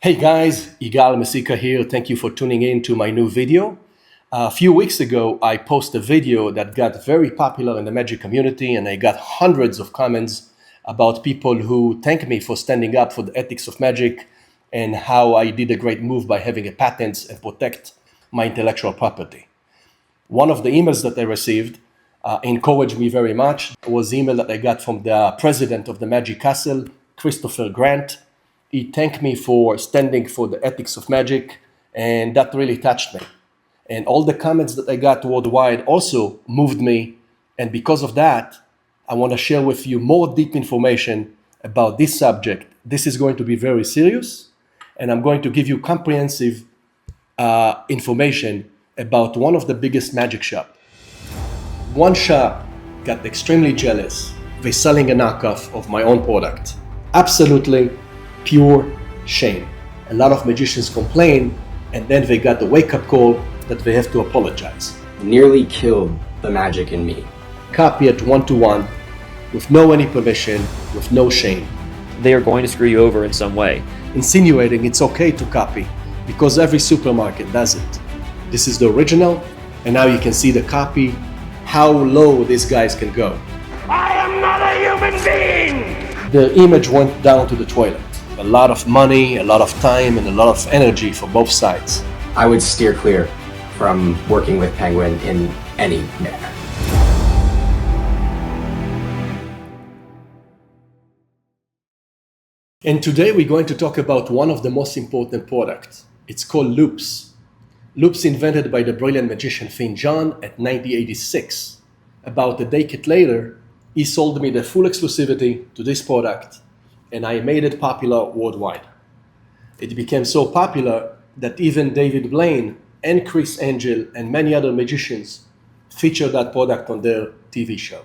Hey guys, Yigal Mesika here. Thank you for tuning in to my new video. A few weeks ago, I posted a video that got very popular in the magic community, and I got hundreds of comments about people who thank me for standing up for the ethics of magic and how I did a great move by having a patent and protect my intellectual property. One of the emails that I received encouraged me very much. It was an email that I got from the president of the Magic Castle, Christopher Grant. He thanked me for standing for the ethics of magic, and that really touched me. And all the comments that I got worldwide also moved me. And because of that, I want to share with you more deep information about this subject. This is going to be very serious, and I'm going to give you comprehensive information about one of the biggest magic shops. One shop got extremely jealous. They're selling a knockoff of my own product. Absolutely pure shame. A lot of magicians complain, and then they got the wake-up call that they have to apologize. Nearly killed the magic in me. Copy it one-to-one, with no any permission, with no shame. They are going to screw you over in some way. Insinuating it's okay to copy, because every supermarket does it. This is the original, and now you can see the copy, how low these guys can go. I am not a human being! The image went down to the toilet. A lot of money, a lot of time, and a lot of energy for both sides. I would steer clear from working with Penguin in any manner. And today we're going to talk about one of the most important products. It's called loops. Loops invented by the brilliant magician Finn John at 1986. About a decade later, he sold me the full exclusivity to this product, and I made it popular worldwide. It became so popular that even David Blaine and Chris Angel and many other magicians featured that product on their TV show.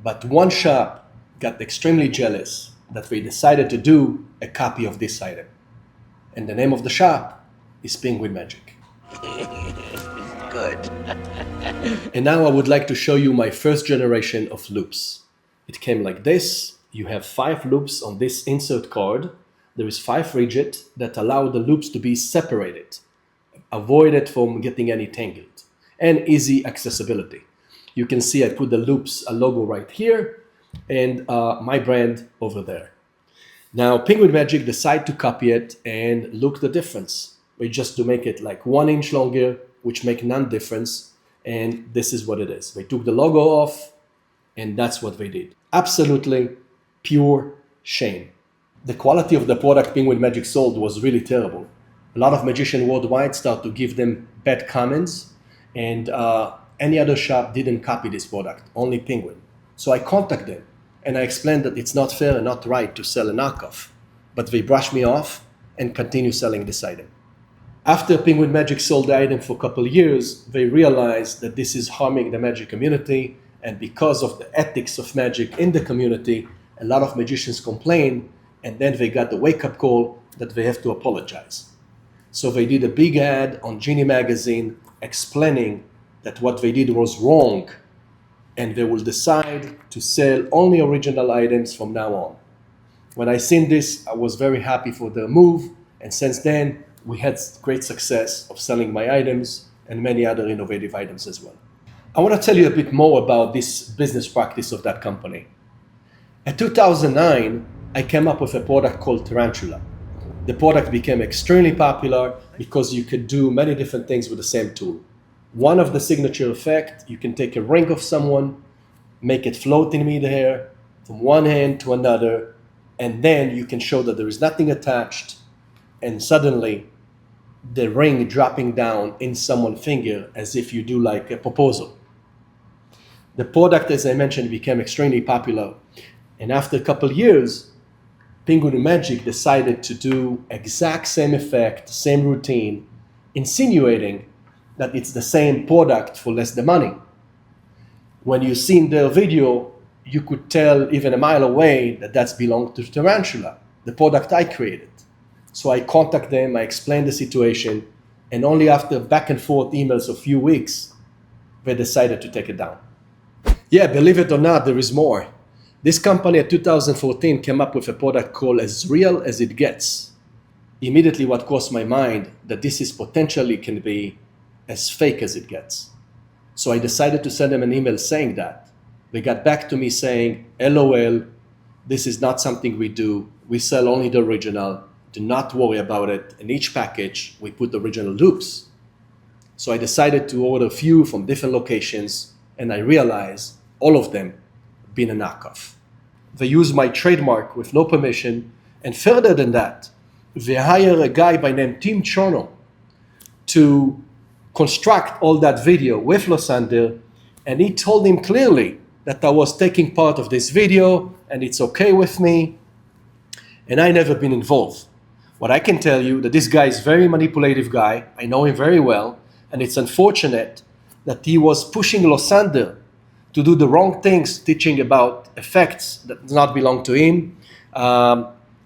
But one shop got extremely jealous that they decided to do a copy of this item. And the name of the shop is Penguin Magic. Good. And now I would like to show you my first generation of loops. It came like this. You have 5 loops on this insert card. There is 5 rigid that allow the loops to be separated, avoid it from getting any tangled, and easy accessibility. You can see I put the loops a logo right here and my brand over there. Now Penguin Magic decided to copy it, and look the difference. We just to make it like 1 inch longer, which make none difference, and this is what it is. They took the logo off, and that's what they did. Absolutely pure shame. The quality of the product Penguin Magic sold was really terrible. A lot of magicians worldwide start to give them bad comments, and any other shop didn't copy this product, only Penguin. So I contacted them, and I explained that it's not fair and not right to sell a knockoff, but they brushed me off and continue selling this item. After Penguin Magic sold the item for a couple of years, they realized that this is harming the magic community, and because of the ethics of magic in the community, a lot of magicians complain, and then they got the wake-up call that they have to apologize. So they did a big ad on Genie magazine explaining that what they did was wrong, and they will decide to sell only original items from now on. When I seen this, I was very happy for their move, and since then, we had great success of selling my items and many other innovative items as well. I want to tell you a bit more about this business practice of that company. In 2009, I came up with a product called Tarantula. The product became extremely popular because you could do many different things with the same tool. One of the signature effect, you can take a ring of someone, make it float in midair from one hand to another, and then you can show that there is nothing attached, and suddenly the ring dropping down in someone's finger as if you do like a proposal. The product, as I mentioned, became extremely popular. And after a couple of years, Penguin Magic decided to do exact same effect, same routine, insinuating that it's the same product for less the money. When you seen their video, you could tell even a mile away that that's belonged to Tarantula, the product I created. So I contacted them, I explained the situation, and only after back and forth emails of a few weeks, they decided to take it down. Yeah, believe it or not, there is more. This company in 2014 came up with a product called As Real As It Gets. immediately what crossed my mind that this is potentially can be as fake as it gets. So I decided to send them an email saying that. They got back to me saying, LOL, this is not something we do. We sell only the original. Do not worry about it. In each package, we put the original loops. So I decided to order a few from different locations, and I realized all of them been a knockoff. They use my trademark with no permission, and further than that, they hire a guy by name Tim Cherno to construct all that video with Losander, and he told him clearly that I was taking part of this video and it's okay with me, and I never been involved. What I can tell you that this guy is a very manipulative guy. I know him very well, and it's unfortunate that he was pushing Losander to do the wrong things, teaching about effects that do not belong to him,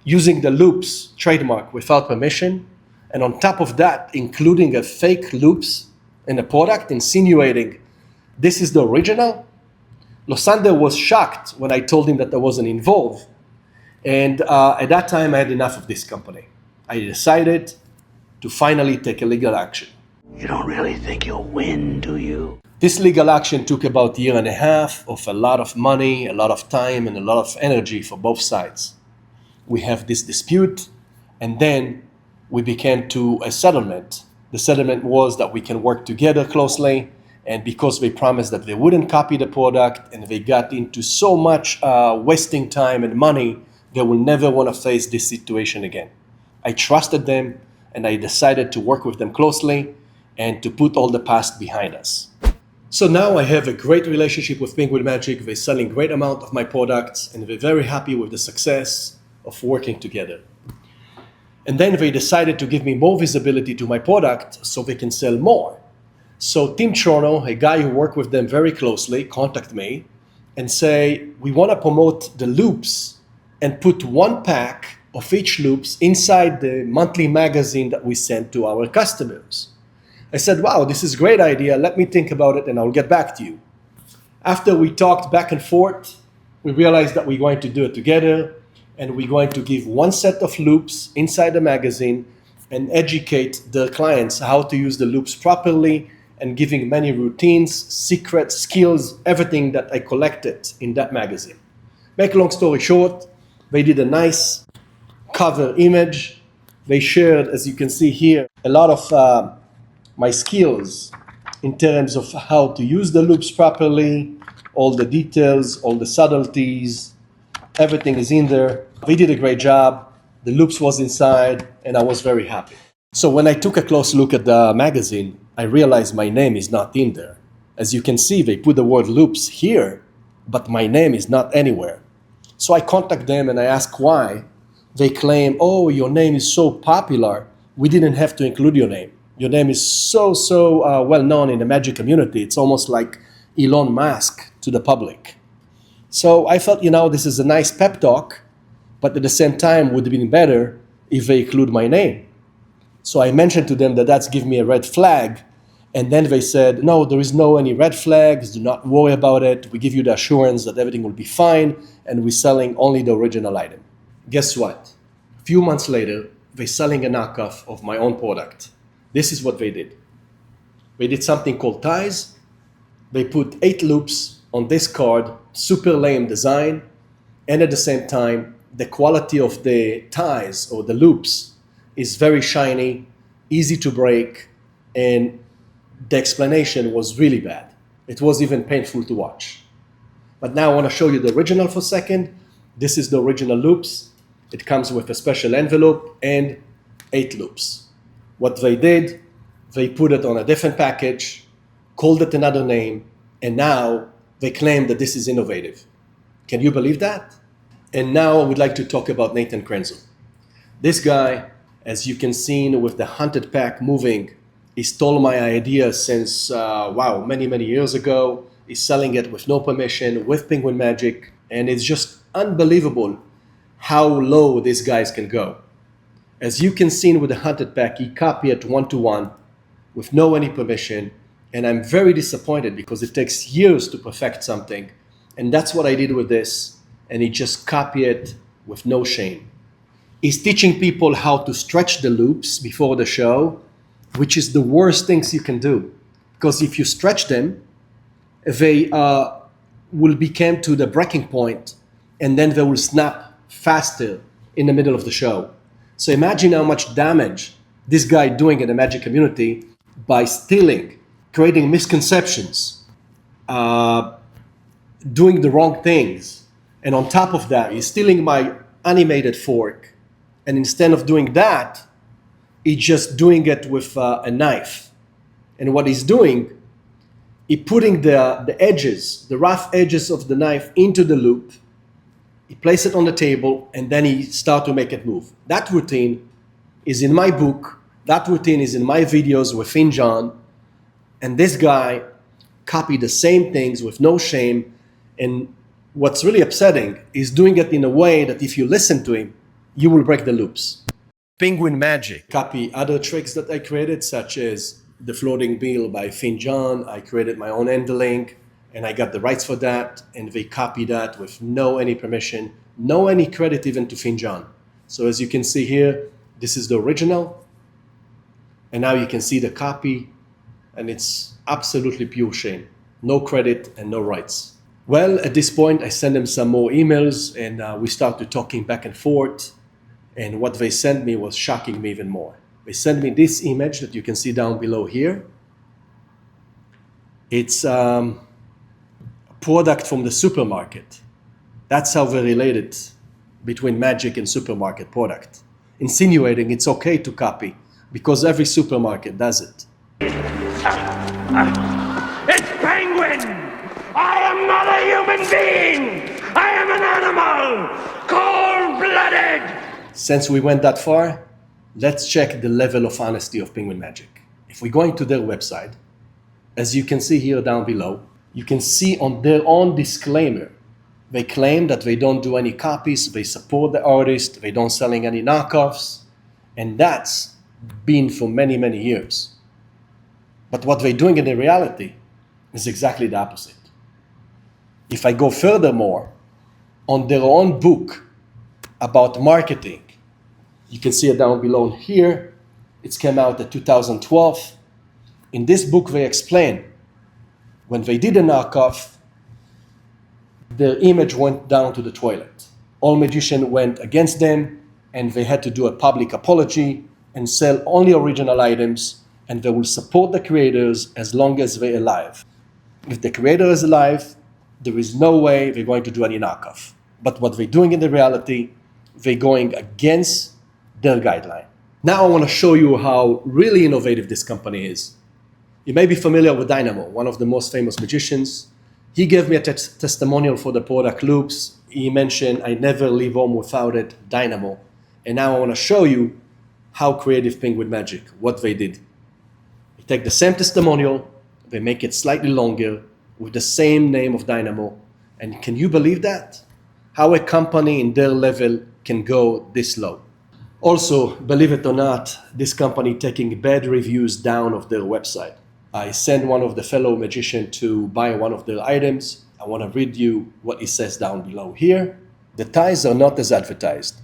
using the loops trademark without permission, and on top of that, including a fake loops in the product, insinuating this is the original. Losander was shocked when I told him that I wasn't involved. And at that time, I had enough of this company. I decided to finally take a legal action. You don't really think you'll win, do you? This legal action took about a year and a half of a lot of money, a lot of time, and a lot of energy for both sides. We have this dispute, and then we became to a settlement. The settlement was that we can work together closely, and because they promised that they wouldn't copy the product, and they got into so much wasting time and money, they will never want to face this situation again. I trusted them, and I decided to work with them closely and to put all the past behind us. So now I have a great relationship with Penguin Magic. They're selling great amount of my products, and they're very happy with the success of working together. And then they decided to give me more visibility to my product so they can sell more. So Tim Cherno, a guy who worked with them very closely, contacted me and say, we want to promote the loops and put one pack of each loops inside the monthly magazine that we send to our customers. I said, wow, this is a great idea. Let me think about it and I'll get back to you. After we talked back and forth, we realized that we're going to do it together, and we're going to give one set of loops inside the magazine and educate the clients how to use the loops properly, and giving many routines, secrets, skills, everything that I collected in that magazine. Make a long story short, they did a nice cover image. They shared, as you can see here, a lot of my skills in terms of how to use the loops properly, all the details, all the subtleties, everything is in there. They did a great job. The loops was inside, and I was very happy. So when I took a close look at the magazine, I realized my name is not in there. As you can see, they put the word loops here, but my name is not anywhere. So I contact them and I ask why. They claim, oh, your name is so popular, we didn't have to include your name. Your name is so well known in the magic community. It's almost like Elon Musk to the public. So I felt, this is a nice pep talk, but at the same time would have been better if they include my name. So I mentioned to them that that's give me a red flag, and then they said, no, there is no any red flags, do not worry about it. We give you the assurance that everything will be fine, and we're selling only the original item. Guess what? A few months later, they're selling a knockoff of my own product. This is what they did. They did something called ties. They put 8 loops on this card, super lame design, and at the same time, the quality of the ties or the loops is very shiny, easy to break, and the explanation was really bad. It was even painful to watch. But now I want to show you the original for a second. This is the original loops. It comes with a special envelope and 8 loops. What they did, they put it on a different package, called it another name, and now they claim that this is innovative. Can you believe that? And now I would like to talk about Nathan Krenzel. This guy, as you can see with the Haunted Pack moving, he stole my idea since, many years ago. He's selling it with no permission, with Penguin Magic, and it's just unbelievable how low these guys can go. As you can see with the Haunted Pack, he copied it 1-to-1 with no any permission, and I'm very disappointed because it takes years to perfect something, and that's what I did with this, and he just copied it with no shame. is teaching people how to stretch the loops before the show, which is the worst things you can do. Because if you stretch them, they will become to the breaking point, and then they will snap faster in the middle of the show. So imagine how much damage this guy doing in the magic community by stealing, creating misconceptions, doing the wrong things. And on top of that, he's stealing my animated fork. And instead of doing that, he's just doing it with a knife. And what he's doing, he's putting the edges, the rough edges of the knife into the loop. He places it on the table, and then he starts to make it move. That routine is in my book. That routine is in my videos with John. And this guy copied the same things with no shame. And what's really upsetting is doing it in a way that if you listen to him, you will break the loops. Penguin Magic copy other tricks that I created, such as the floating bill by John. I created my own handling, and I got the rights for that, and they copy that with no any permission, no any credit even to John. So as you can see here, this is the original, and now you can see the copy, and it's absolutely pure shame. No credit and no rights. Well, at this point, I send them some more emails, and we started talking back and forth. And what they sent me was shocking me even more. They sent me this image that you can see down below here. It's a product from the supermarket. That's how they related between magic and supermarket product, insinuating it's okay to copy because every supermarket does it. It's Penguin! I am not a human being! I am an animal! Cold-blooded! Since we went that far, let's check the level of honesty of Penguin Magic. If we go into their website, as you can see here down below, you can see on their own disclaimer, they claim that they don't do any copies, they support the artist, they don't selling any knockoffs, and that's been for many, many years. But what they're doing in the reality is exactly the opposite. If I go furthermore, on their own book about marketing, you can see it down below here. It's came out in 2012. In this book, they explain when they did a knockoff, their image went down to the toilet. All magicians went against them, and they had to do a public apology and sell only original items, and they will support the creators as long as they're alive. If the creator is alive, there is no way they're going to do any knockoff. But what they're doing in the reality, they're going against their guideline. Now I want to show you how really innovative this company is. You may be familiar with Dynamo, one of the most famous magicians. He gave me a testimonial for the product loops. He mentioned, I never leave home without it, Dynamo. And now I want to show you how creative Penguin Magic, what they did. They take the same testimonial, they make it slightly longer with the same name of Dynamo. And can you believe that? How a company in their level can go this low. Also, believe it or not, this company taking bad reviews down of their website. I sent one of the fellow magicians to buy one of their items. I want to read you what it says down below here. The ties are not as advertised.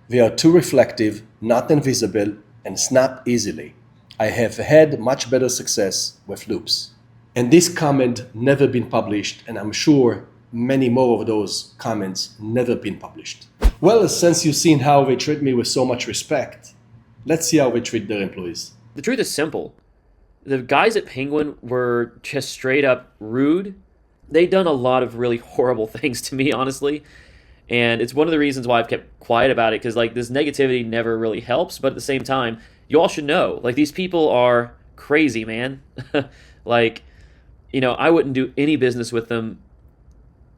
They are too reflective, not invisible, and snap easily. I have had much better success with loops. And this comment never been published, and I'm sure many more of those comments never been published. Well, since you've seen how they treat me with so much respect, let's see how they treat their employees. The truth is simple. The guys at Penguin were just straight up rude. They've done a lot of really horrible things to me, honestly. And it's one of the reasons why I've kept quiet about it, because like this negativity never really helps. But at the same time, you all should know, like these people are crazy, man. Like, you know, I wouldn't do any business with them.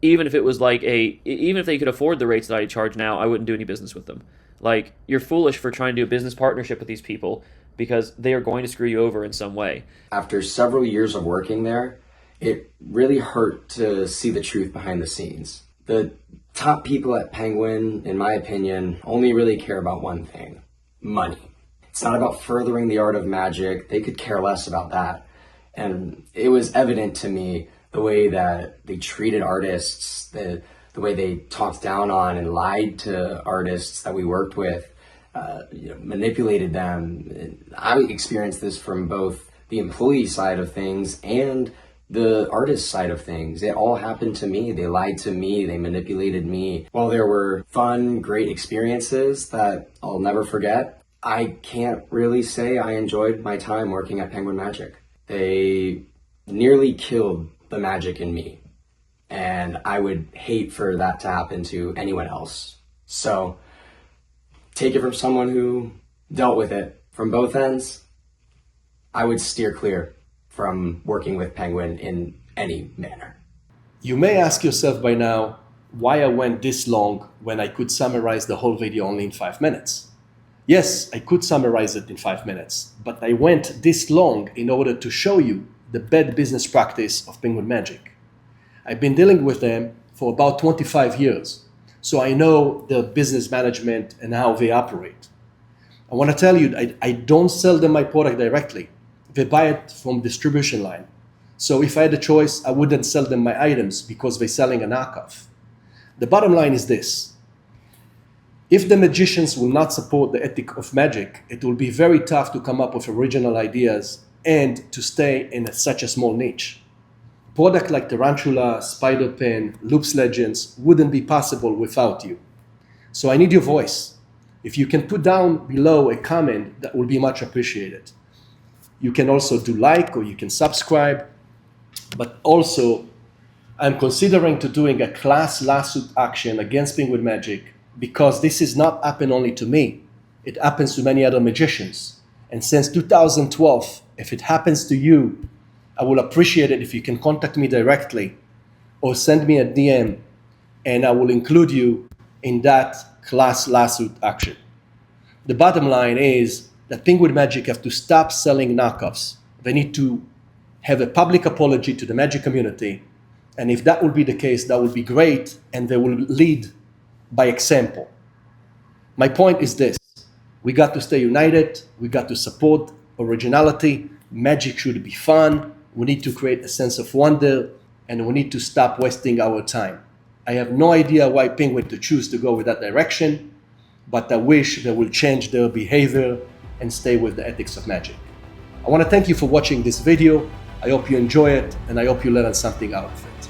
Even if it was like even if they could afford the rates that I charge now, I wouldn't do any business with them. Like, you're foolish for trying to do a business partnership with these people because they are going to screw you over in some way. After several years of working there, it really hurt to see the truth behind the scenes. The top people at Penguin, in my opinion, only really care about one thing: money. It's not about furthering the art of magic. They could care less about that. And it was evident to me the way that they treated artists, the way they talked down on and lied to artists that we worked with. manipulated them. I experienced this from both the employee side of things and the artist side of things. It all happened to me. They lied to me. They manipulated me. While there were fun, great experiences that I'll never forget, I can't really say I enjoyed my time working at Penguin Magic. They nearly killed the magic in me, and I would hate for that to happen to anyone else. So take it from someone who dealt with it from both ends. I would steer clear from working with Penguin in any manner. You may ask yourself by now why I went this long when I could summarize the whole video only in 5 minutes. Yes, I could summarize it in 5 minutes, but I went this long in order to show you the bad business practice of Penguin Magic. I've been dealing with them for about 25 years, so I know their business management and how they operate. I want to tell you, I don't sell them my product directly. They buy it from distribution line. So if I had a choice, I wouldn't sell them my items because they're selling a knockoff. The bottom line is this. If the magicians will not support the ethic of magic, it will be very tough to come up with original ideas and to stay in such a small niche. Product like Tarantula, Spider Pen, Loops Legends wouldn't be possible without you. So I need your voice. If you can put down below a comment, that will be much appreciated. You can also do like or you can subscribe, but also I'm considering to doing a class lawsuit action against Penguin Magic because this is not happen only to me. It happens to many other magicians. And since 2012, if it happens to you, I will appreciate it if you can contact me directly or send me a DM and I will include you in that class lawsuit action. The bottom line is that Penguin Magic have to stop selling knockoffs. They need to have a public apology to the magic community. And if that will be the case, that would be great, and they will lead by example. My point is this. We got to stay united. We got to support originality. Magic should be fun. We need to create a sense of wonder, and we need to stop wasting our time. I have no idea why Penguin to choose to go with that direction, but I wish they will change their behavior and stay with the ethics of magic. I want to thank you for watching this video. I hope you enjoy it, and I hope you learn something out of it.